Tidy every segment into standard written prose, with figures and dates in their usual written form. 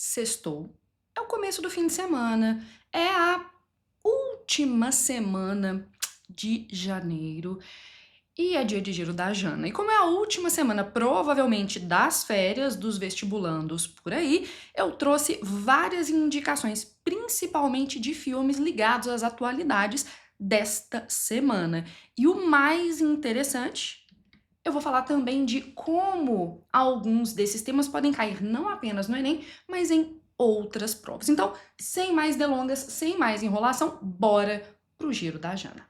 Sextou. É o começo do fim de semana, é a última semana de janeiro e é dia de Giro da Jana. E como é a última semana, provavelmente, das férias dos vestibulandos por aí, eu trouxe várias indicações, principalmente de filmes ligados às atualidades desta semana. E o mais interessante, eu vou falar também de como alguns desses temas podem cair não apenas no Enem, mas em outras provas. Então, sem mais delongas, sem mais enrolação, bora pro Giro da Jana.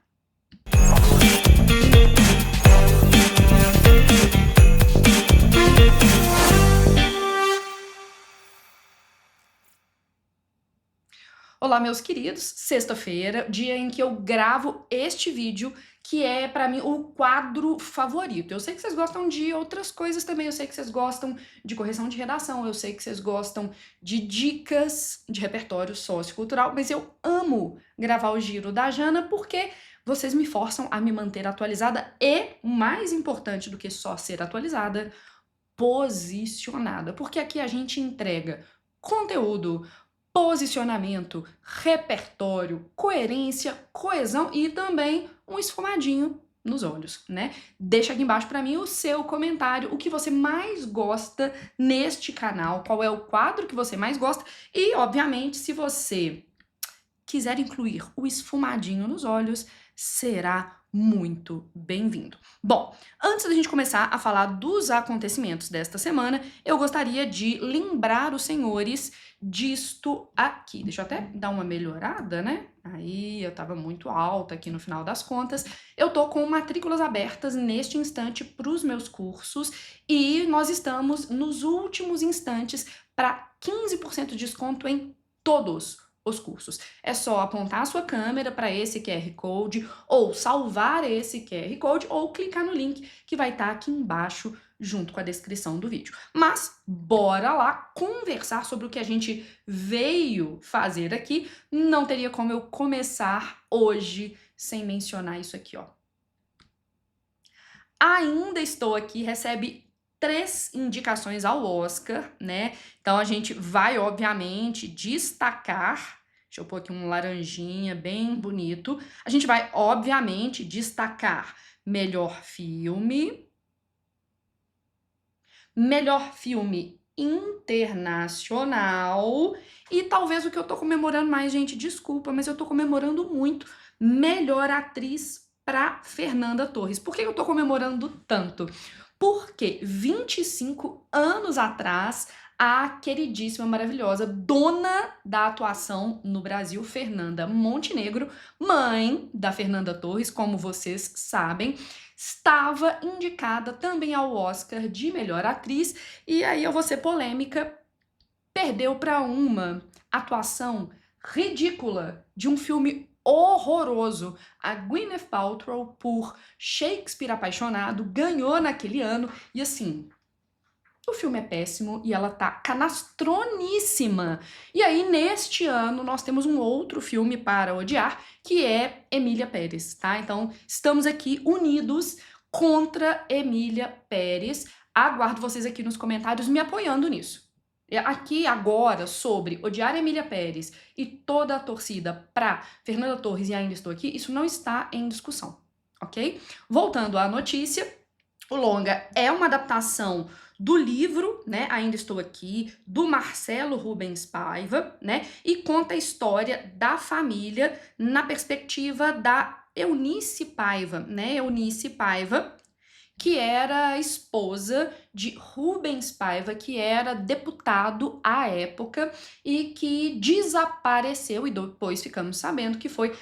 Olá, meus queridos, sexta-feira, dia em que eu gravo este vídeo, que é, pra mim, o quadro favorito. Eu sei que vocês gostam de outras coisas também, eu sei que vocês gostam de correção de redação, eu sei que vocês gostam de dicas de repertório sociocultural, mas eu amo gravar o Giro da Jana porque vocês me forçam a me manter atualizada e, mais importante do que só ser atualizada, posicionada. Porque aqui a gente entrega conteúdo, posicionamento, repertório, coerência, coesão e também um esfumadinho nos olhos, né? Deixa aqui embaixo pra mim o seu comentário, o que você mais gosta neste canal, qual é o quadro que você mais gosta e, obviamente, se você quiser incluir o esfumadinho nos olhos, será muito bem-vindo. Bom, antes da gente começar a falar dos acontecimentos desta semana, eu gostaria de lembrar os senhores disto aqui. Deixa eu até dar uma melhorada, né? Aí, eu tava muito alta aqui no final das contas. Eu tô com matrículas abertas neste instante para os meus cursos e nós estamos nos últimos instantes para 15% de desconto em todos os cursos. É só apontar a sua câmera para esse QR Code ou salvar esse QR Code ou clicar no link que vai estar aqui embaixo junto com a descrição do vídeo. Mas bora lá conversar sobre o que a gente veio fazer aqui. Não teria como eu começar hoje sem mencionar isso aqui, ó. Ainda Estou Aqui recebe 3 indicações ao Oscar, né? Então a gente vai, obviamente, destacar. Deixa eu pôr aqui um laranjinha bem bonito. A gente vai, obviamente, destacar melhor filme internacional e talvez o que eu tô comemorando mais, gente, desculpa, mas eu tô comemorando muito melhor atriz pra Fernanda Torres. Por que eu tô comemorando tanto? Porque 25 anos atrás, a queridíssima, maravilhosa, dona da atuação no Brasil, Fernanda Montenegro, mãe da Fernanda Torres, como vocês sabem, estava indicada também ao Oscar de melhor atriz, e aí eu vou ser polêmica, perdeu para uma atuação ridícula de um filme horroroso. A Gwyneth Paltrow, por Shakespeare Apaixonado, ganhou naquele ano, e assim, o filme é péssimo e ela tá canastroníssima. E aí, neste ano, nós temos um outro filme para odiar, que é Emília Pérez, tá? Então, estamos aqui unidos contra Emília Pérez. Aguardo vocês aqui nos comentários me apoiando nisso. Aqui agora, sobre odiar Emília Pérez e toda a torcida pra Fernanda Torres e Ainda Estou Aqui, isso não está em discussão, ok? Voltando à notícia, o longa é uma adaptação do livro, né, Ainda Estou Aqui, do Marcelo Rubens Paiva, né, e conta a história da família na perspectiva da Eunice Paiva, né, Eunice Paiva, que era esposa de Rubens Paiva, que era deputado à época e que desapareceu, e depois ficamos sabendo que foi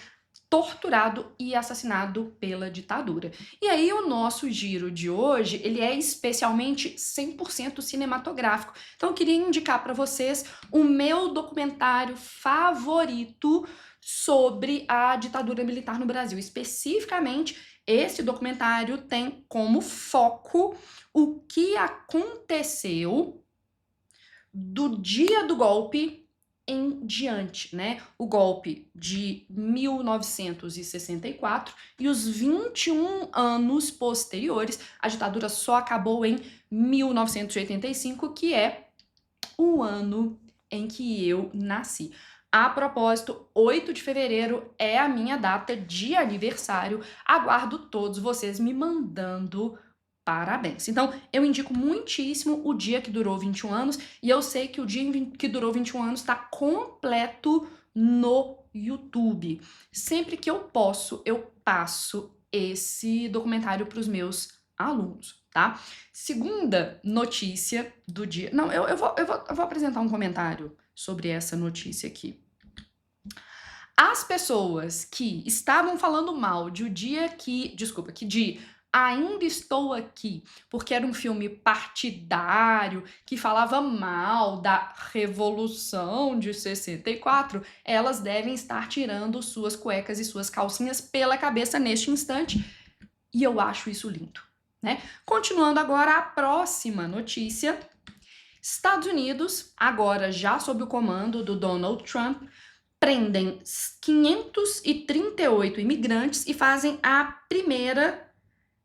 torturado e assassinado pela ditadura. E aí o nosso giro de hoje, ele é especialmente 100% cinematográfico. Então eu queria indicar para vocês o meu documentário favorito sobre a ditadura militar no Brasil. Especificamente, esse documentário tem como foco o que aconteceu do dia do golpe em diante, né? O golpe de 1964 e os 21 anos posteriores. A ditadura só acabou em 1985, que é o ano em que eu nasci. A propósito, 8 de fevereiro é a minha data de aniversário. Aguardo todos vocês me mandando parabéns. Então, eu indico muitíssimo o dia que durou 21 anos, e eu sei que o dia que durou 21 anos está completo no YouTube. Sempre que eu posso, eu passo esse documentário para os meus alunos, tá? Segunda notícia do dia. Não, eu vou apresentar um comentário sobre essa notícia aqui. As pessoas que estavam falando mal de o dia que, desculpa, que de Ainda Estou Aqui, porque era um filme partidário que falava mal da Revolução de 64, elas devem estar tirando suas cuecas e suas calcinhas pela cabeça neste instante, e eu acho isso lindo, né? Continuando agora a próxima notícia. Estados Unidos, agora já sob o comando do Donald Trump, prendem 538 imigrantes e fazem a primeira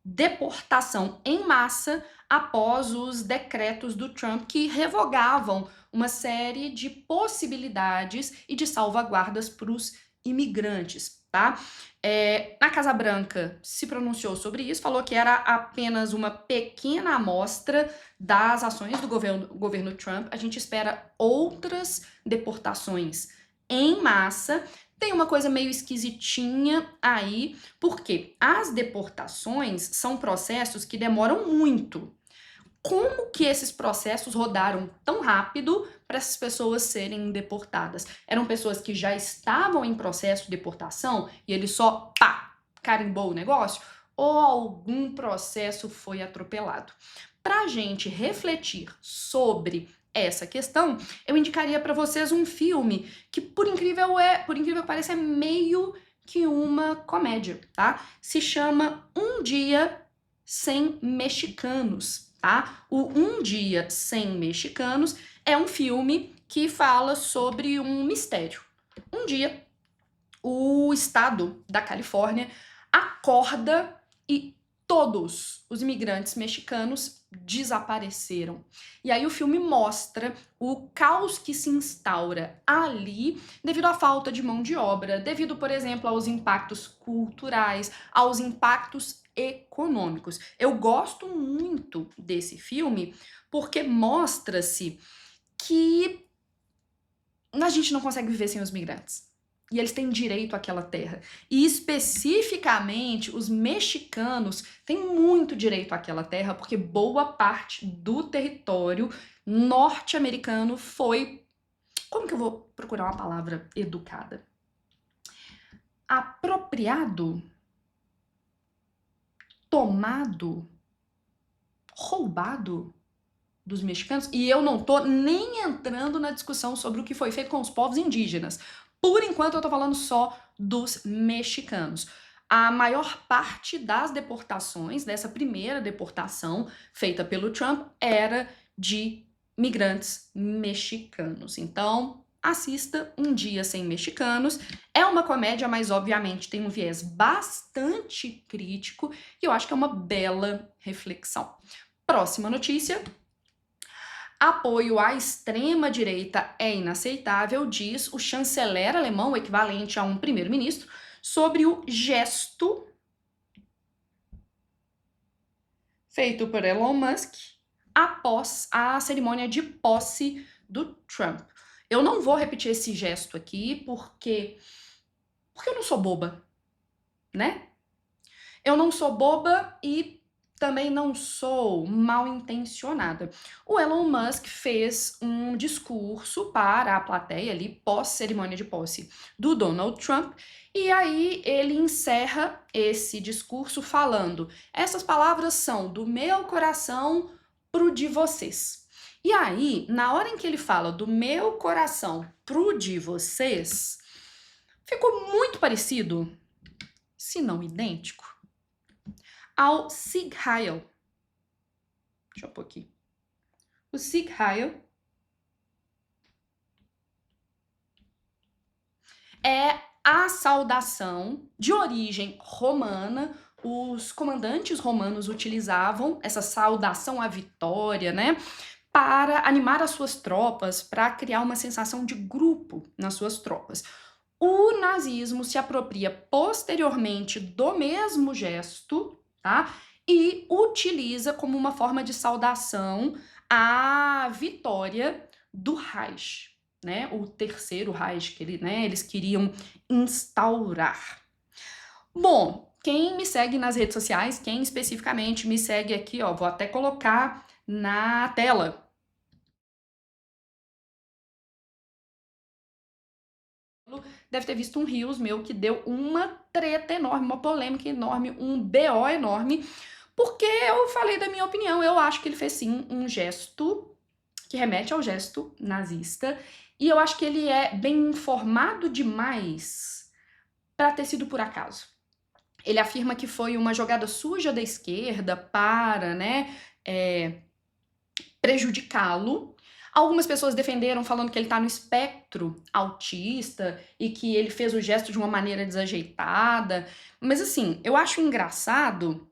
deportação em massa após os decretos do Trump que revogavam uma série de possibilidades e de salvaguardas para os imigrantes, tá? Na Casa Branca se pronunciou sobre isso, falou que era apenas uma pequena amostra das ações do governo Trump. A gente espera outras deportações em massa. Tem uma coisa meio esquisitinha aí, porque as deportações são processos que demoram muito. Como que esses processos rodaram tão rápido para essas pessoas serem deportadas? Eram pessoas que já estavam em processo de deportação e ele só, pá, carimbou o negócio? Ou algum processo foi atropelado? Para a gente refletir sobre essa questão, eu indicaria para vocês um filme que, por incrível que pareça, é meio que uma comédia, tá? Se chama Um Dia Sem Mexicanos, tá? O Um Dia Sem Mexicanos é um filme que fala sobre um mistério. Um dia, o estado da Califórnia acorda e todos os imigrantes mexicanos desapareceram. E aí o filme mostra o caos que se instaura ali devido à falta de mão de obra, devido, por exemplo, aos impactos culturais, aos impactos econômicos. Eu gosto muito desse filme porque mostra-se que a gente não consegue viver sem os migrantes. E eles têm direito àquela terra. E especificamente, os mexicanos têm muito direito àquela terra, porque boa parte do território norte-americano foi... Como que eu vou procurar uma palavra educada? Apropriado? Tomado? Roubado dos mexicanos? E eu não tô nem entrando na discussão sobre o que foi feito com os povos indígenas. Por enquanto, eu tô falando só dos mexicanos. A maior parte das deportações, dessa primeira deportação feita pelo Trump, era de migrantes mexicanos. Então, assista Um Dia Sem Mexicanos. É uma comédia, mas obviamente tem um viés bastante crítico e eu acho que é uma bela reflexão. Próxima notícia. Apoio à extrema-direita é inaceitável, diz o chanceler alemão, o equivalente a um primeiro-ministro, sobre o gesto feito por Elon Musk após a cerimônia de posse do Trump. Eu não vou repetir esse gesto aqui porque eu não sou boba, né? Eu não sou boba e também não sou mal intencionada. O Elon Musk fez um discurso para a plateia ali, pós-cerimônia de posse do Donald Trump, e aí ele encerra esse discurso falando: essas palavras são do meu coração pro de vocês. E aí, na hora em que ele fala do meu coração pro de vocês, ficou muito parecido, se não idêntico, ao Sieg Heil. Deixa eu pôr aqui. O Sieg Heil é a saudação de origem romana. Os comandantes romanos utilizavam essa saudação à vitória, né, para animar as suas tropas, para criar uma sensação de grupo nas suas tropas. O nazismo se apropria posteriormente do mesmo gesto, tá? E utiliza como uma forma de saudação a vitória do Reich, né? O terceiro Reich que eles queriam instaurar. Bom, quem me segue nas redes sociais, quem especificamente me segue aqui, ó, vou até colocar na tela. Deve ter visto um Reels meu que deu uma treta enorme, uma polêmica enorme, um BO enorme, porque eu falei da minha opinião. Eu acho que ele fez sim um gesto que remete ao gesto nazista, e eu acho que ele é bem informado demais para ter sido por acaso. Ele afirma que foi uma jogada suja da esquerda para, prejudicá-lo. Algumas pessoas defenderam falando que ele está no espectro autista e que ele fez o gesto de uma maneira desajeitada. Mas assim, eu acho engraçado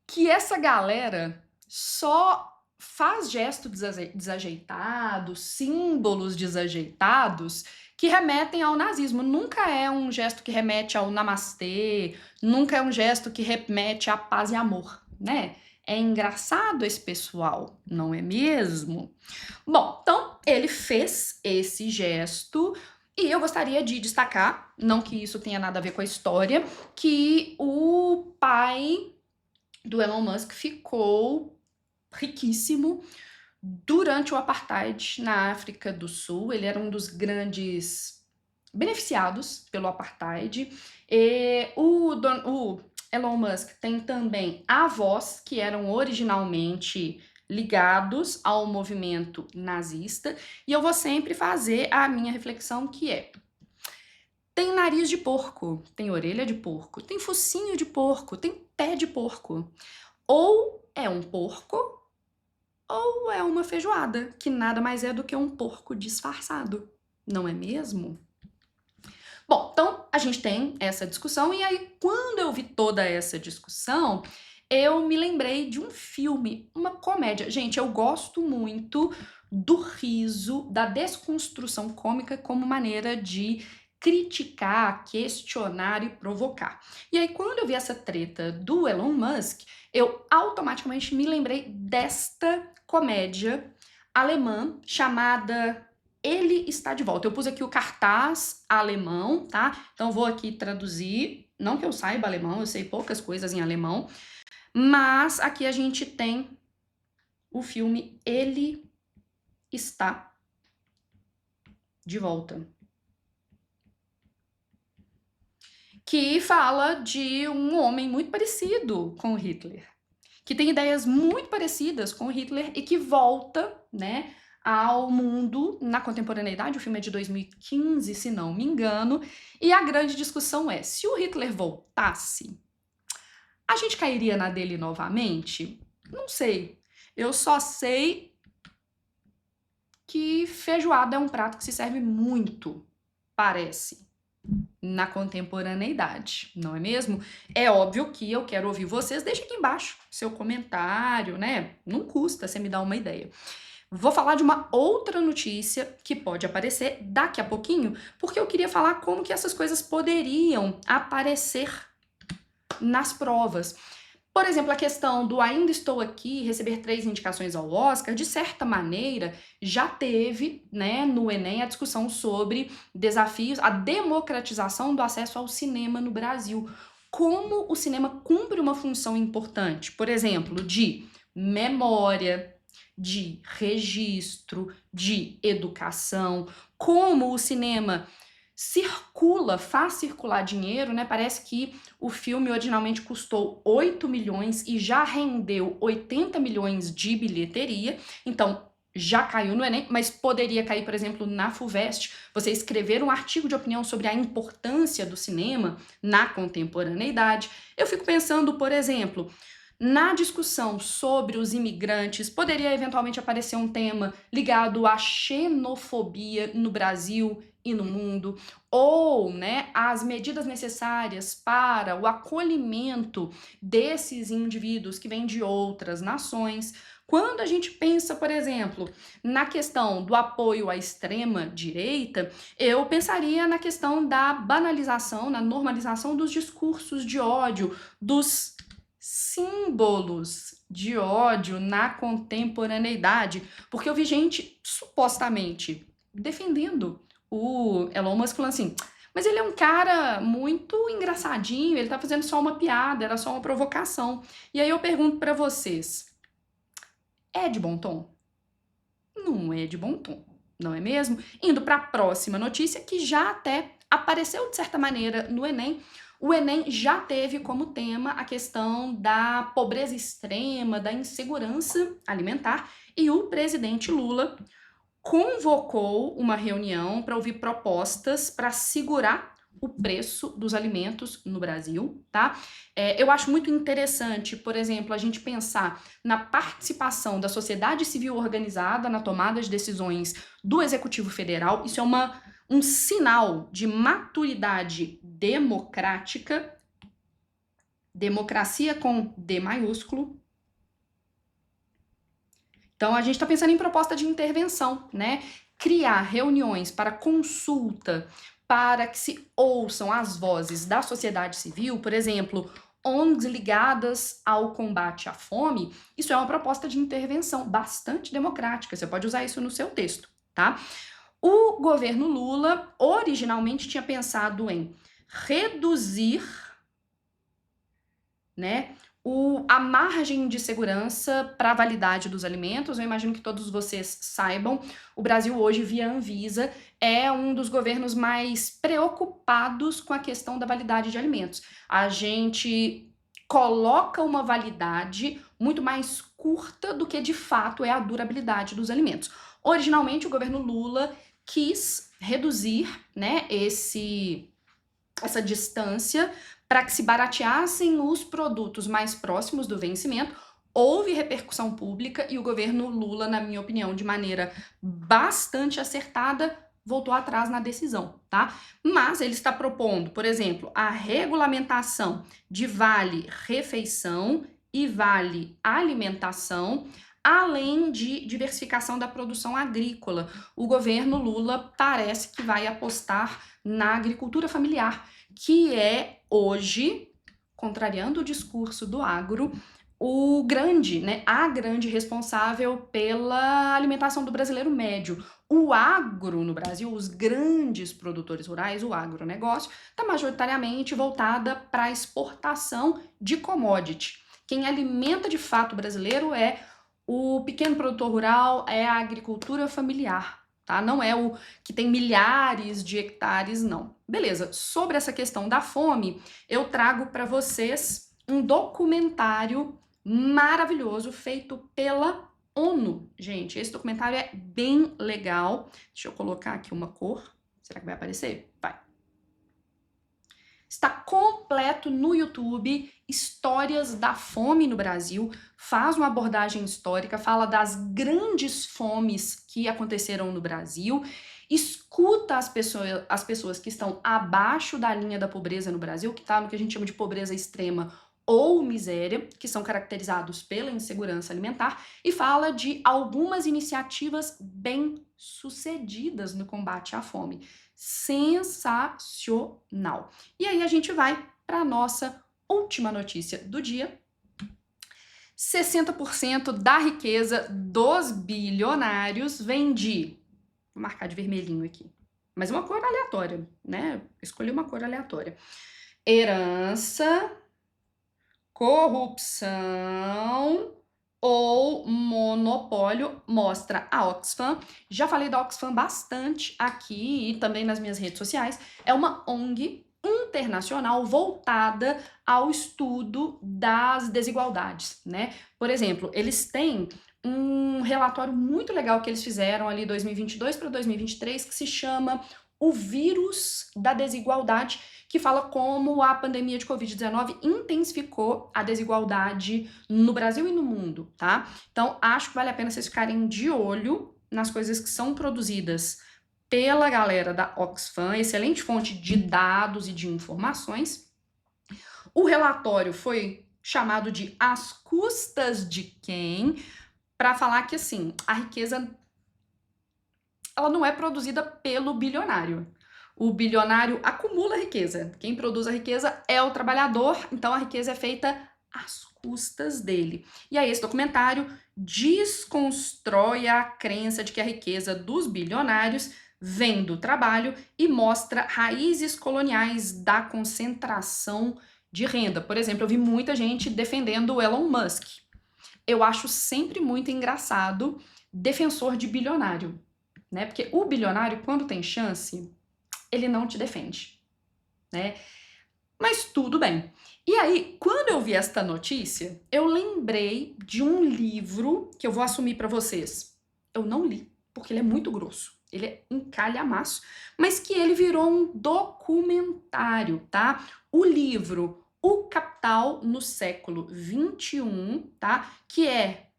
que essa galera só faz gesto desajeitado, símbolos desajeitados que remetem ao nazismo. Nunca é um gesto que remete ao namastê, nunca é um gesto que remete à paz e amor, né? É engraçado esse pessoal, não é mesmo? Bom, então ele fez esse gesto e eu gostaria de destacar, não que isso tenha nada a ver com a história, que o pai do Elon Musk ficou riquíssimo durante o apartheid na África do Sul. Ele era um dos grandes beneficiados pelo apartheid. O Elon Musk tem também avós que eram originalmente ligados ao movimento nazista, e eu vou sempre fazer a minha reflexão, que é: tem nariz de porco, tem orelha de porco, tem focinho de porco, tem pé de porco. Ou é um porco, ou é uma feijoada, que nada mais é do que um porco disfarçado, não é mesmo? Bom, então a gente tem essa discussão, e aí quando eu vi toda essa discussão, eu me lembrei de um filme, uma comédia. Gente, eu gosto muito do riso, da desconstrução cômica como maneira de criticar, questionar e provocar. E aí quando eu vi essa treta do Elon Musk, eu automaticamente me lembrei desta comédia alemã chamada Ele Está de Volta. Eu pus aqui o cartaz alemão, tá? Então vou aqui traduzir. Não que eu saiba alemão, eu sei poucas coisas em alemão, mas aqui a gente tem o filme Ele Está de Volta, que fala de um homem muito parecido com Hitler, que tem ideias muito parecidas com Hitler e que volta, né, ao mundo na contemporaneidade. O filme é de 2015, se não me engano, e a grande discussão é: se o Hitler voltasse, a gente cairia na dele novamente? Não sei. Eu só sei que feijoada é um prato que se serve muito, parece, na contemporaneidade, não é mesmo? É óbvio que eu quero ouvir vocês. Deixa aqui embaixo seu comentário, né? Não custa você me dar uma ideia. Vou falar de uma outra notícia que pode aparecer daqui a pouquinho, porque eu queria falar como que essas coisas poderiam aparecer nas provas. Por exemplo, a questão do Ainda Estou Aqui, receber 3 indicações ao Oscar, de certa maneira, já teve, né, no Enem a discussão sobre desafios, a democratização do acesso ao cinema no Brasil. Como o cinema cumpre uma função importante, por exemplo, de memória, de registro, de educação, como o cinema circula, faz circular dinheiro, né? Parece que o filme originalmente custou 8 milhões e já rendeu 80 milhões de bilheteria, então já caiu no Enem, mas poderia cair, por exemplo, na FUVEST. Você escrever um artigo de opinião sobre a importância do cinema na contemporaneidade. Eu fico pensando, por exemplo, na discussão sobre os imigrantes, poderia eventualmente aparecer um tema ligado à xenofobia no Brasil e no mundo, ou, né, as medidas necessárias para o acolhimento desses indivíduos que vêm de outras nações. Quando a gente pensa, por exemplo, na questão do apoio à extrema-direita, eu pensaria na questão da banalização, na normalização dos discursos de ódio, dos símbolos de ódio na contemporaneidade, porque eu vi gente supostamente defendendo o Elon Musk falando assim, mas ele é um cara muito engraçadinho, ele tá fazendo só uma piada, era só uma provocação. E aí eu pergunto pra vocês, é de bom tom? Não é de bom tom, não é mesmo? Indo para a próxima notícia, que já até apareceu de certa maneira no Enem. O Enem já teve como tema a questão da pobreza extrema, da insegurança alimentar, e o presidente Lula convocou uma reunião para ouvir propostas para segurar o preço dos alimentos no Brasil, tá? Eu acho muito interessante, por exemplo, a gente pensar na participação da sociedade civil organizada na tomada de decisões do Executivo Federal. Isso é um sinal de maturidade democrática, democracia com D maiúsculo. Então, a gente está pensando em proposta de intervenção, né? Criar reuniões para consulta, para que se ouçam as vozes da sociedade civil, por exemplo, ONGs ligadas ao combate à fome, isso é uma proposta de intervenção bastante democrática, você pode usar isso no seu texto, tá? O governo Lula originalmente tinha pensado em reduzir, né, a margem de segurança para a validade dos alimentos. Eu imagino que todos vocês saibam, o Brasil hoje, via Anvisa, é um dos governos mais preocupados com a questão da validade de alimentos. A gente coloca uma validade muito mais curta do que de fato é a durabilidade dos alimentos. Originalmente, o governo Lula quis reduzir, né, essa distância para que se barateassem os produtos mais próximos do vencimento. Houve repercussão pública e o governo Lula, na minha opinião, de maneira bastante acertada, voltou atrás na decisão, tá? Mas ele está propondo, por exemplo, a regulamentação de vale refeição e vale alimentação, além de diversificação da produção agrícola. O governo Lula parece que vai apostar na agricultura familiar, que é hoje, contrariando o discurso do agro, a grande responsável pela alimentação do brasileiro médio. O agro no Brasil, os grandes produtores rurais, o agronegócio, está majoritariamente voltada para a exportação de commodity. Quem alimenta de fato o brasileiro é o pequeno produtor rural, é a agricultura familiar, tá? Não é o que tem milhares de hectares, não. Beleza, sobre essa questão da fome, eu trago para vocês um documentário maravilhoso feito pela ONU. Gente, esse documentário é bem legal. Deixa eu colocar aqui uma cor. Será que vai aparecer? Vai. Está completo no YouTube, Histórias da Fome no Brasil, faz uma abordagem histórica, fala das grandes fomes que aconteceram no Brasil, escuta as pessoas que estão abaixo da linha da pobreza no Brasil, que está no que a gente chama de pobreza extrema ou miséria, que são caracterizados pela insegurança alimentar, e fala de algumas iniciativas bem-sucedidas no combate à fome. Sensacional! E aí a gente vai para a nossa última notícia do dia. 60% da riqueza dos bilionários vem de... Vou marcar de vermelhinho aqui. Mas uma cor aleatória, né? Escolhi uma cor aleatória. Herança, corrupção ou monopólio, mostra a Oxfam. Já falei da Oxfam bastante aqui e também nas minhas redes sociais. É uma ONG internacional voltada ao estudo das desigualdades, né? Por exemplo, eles têm um relatório muito legal que eles fizeram ali 2022 para 2023 que se chama O Vírus da Desigualdade, que fala como a pandemia de Covid-19 intensificou a desigualdade no Brasil e no mundo, tá? Então, acho que vale a pena vocês ficarem de olho nas coisas que são produzidas pela galera da Oxfam, excelente fonte de dados e de informações. O relatório foi chamado de As Custas de Quem? para falar que, assim, a riqueza, ela não é produzida pelo bilionário. O bilionário acumula riqueza. Quem produz a riqueza é o trabalhador, então a riqueza é feita às custas dele. E aí esse documentário desconstrói a crença de que a riqueza dos bilionários vem do trabalho e mostra raízes coloniais da concentração de renda. Por exemplo, eu vi muita gente defendendo o Elon Musk. Eu acho sempre muito engraçado defensor de bilionário, né? Porque o bilionário, quando tem chance, ele não te defende, né? Mas tudo bem. E aí, quando eu vi esta notícia, eu lembrei de um livro que eu vou assumir para vocês. Eu não li, porque ele é muito grosso. Ele é um calhamaço, mas que ele virou um documentário, tá? O livro O Capital no Século XXI, tá? Que é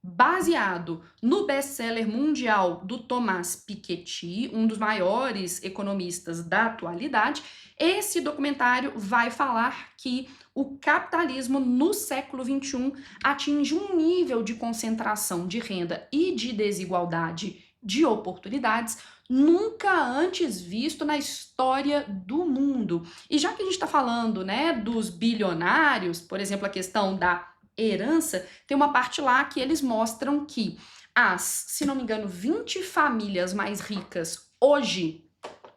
baseado no best-seller mundial do Thomas Piketty, um dos maiores economistas da atualidade. Esse documentário vai falar que o capitalismo no século XXI atinge um nível de concentração de renda e de desigualdade de oportunidades nunca antes visto na história do mundo. E já que a gente está falando, né, dos bilionários, por exemplo, a questão da herança, tem uma parte lá que eles mostram que as, se não me engano, 20 famílias mais ricas hoje,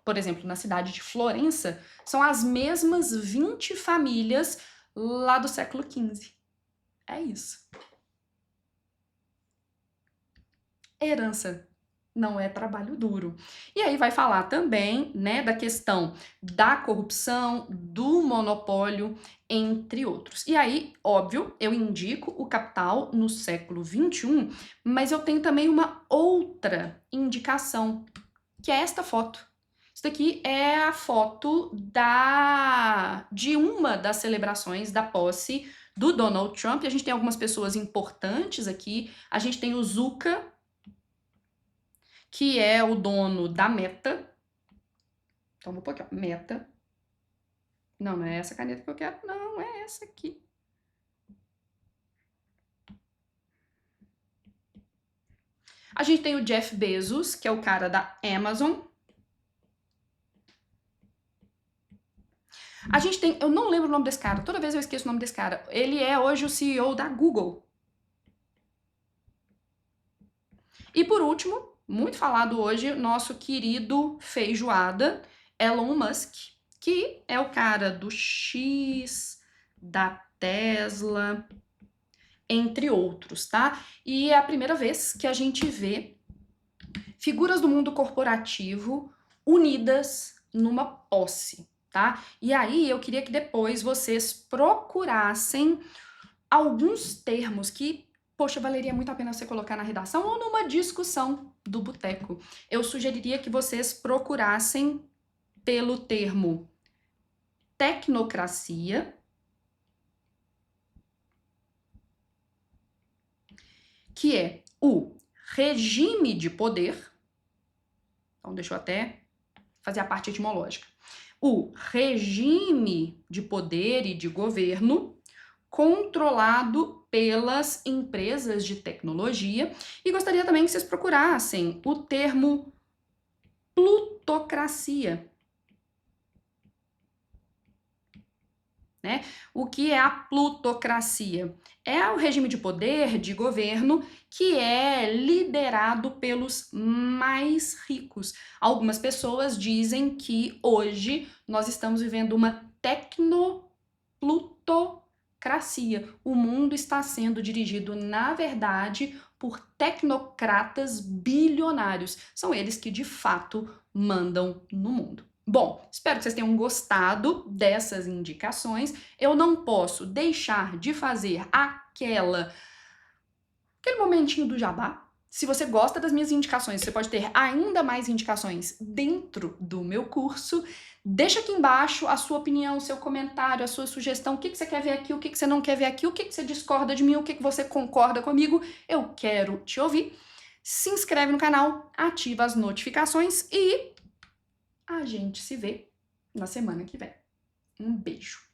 por exemplo, na cidade de Florença, são as mesmas 20 famílias lá do século XV. É isso. Herança não é trabalho duro. E aí vai falar também, né, da questão da corrupção, do monopólio, entre outros. E aí, óbvio, eu indico o Capital no século XXI, mas eu tenho também uma outra indicação, que é esta foto. Isso daqui é a foto de uma das celebrações da posse do Donald Trump. E a gente tem algumas pessoas importantes aqui. A gente tem o Zucca, que é o dono da Meta. Então, vou pôr aqui, ó, Meta. Não, não é essa caneta que eu quero, não, é essa aqui. A gente tem o Jeff Bezos, que é o cara da Amazon. A gente tem, eu não lembro o nome desse cara, toda vez eu esqueço o nome desse cara. Ele é hoje o CEO da Google. E por último, muito falado hoje, nosso querido feijoada, Elon Musk, que é o cara do X, da Tesla, entre outros, tá? E é a primeira vez que a gente vê figuras do mundo corporativo unidas numa posse, tá? E aí eu queria que depois vocês procurassem alguns termos que, poxa, valeria muito a pena você colocar na redação ou numa discussão do boteco. Eu sugeriria que vocês procurassem pelo termo tecnocracia, que é o regime de poder. Então, deixa eu até fazer a parte etimológica. O regime de poder e de governo controlado pelas empresas de tecnologia. E gostaria também que vocês procurassem o termo plutocracia. Né? O que é a plutocracia? É o regime de poder, de governo, que é liderado pelos mais ricos. Algumas pessoas dizem que hoje nós estamos vivendo uma tecnoplutocracia. O mundo está sendo dirigido, na verdade, por tecnocratas bilionários. São eles que, de fato, mandam no mundo. Bom, espero que vocês tenham gostado dessas indicações. Eu não posso deixar de fazer aquele momentinho do jabá. Se você gosta das minhas indicações, você pode ter ainda mais indicações dentro do meu curso. Deixa aqui embaixo a sua opinião, o seu comentário, a sua sugestão, o que você quer ver aqui, o que você não quer ver aqui, o que você discorda de mim, o que você concorda comigo. Eu quero te ouvir. Se inscreve no canal, ativa as notificações e a gente se vê na semana que vem. Um beijo!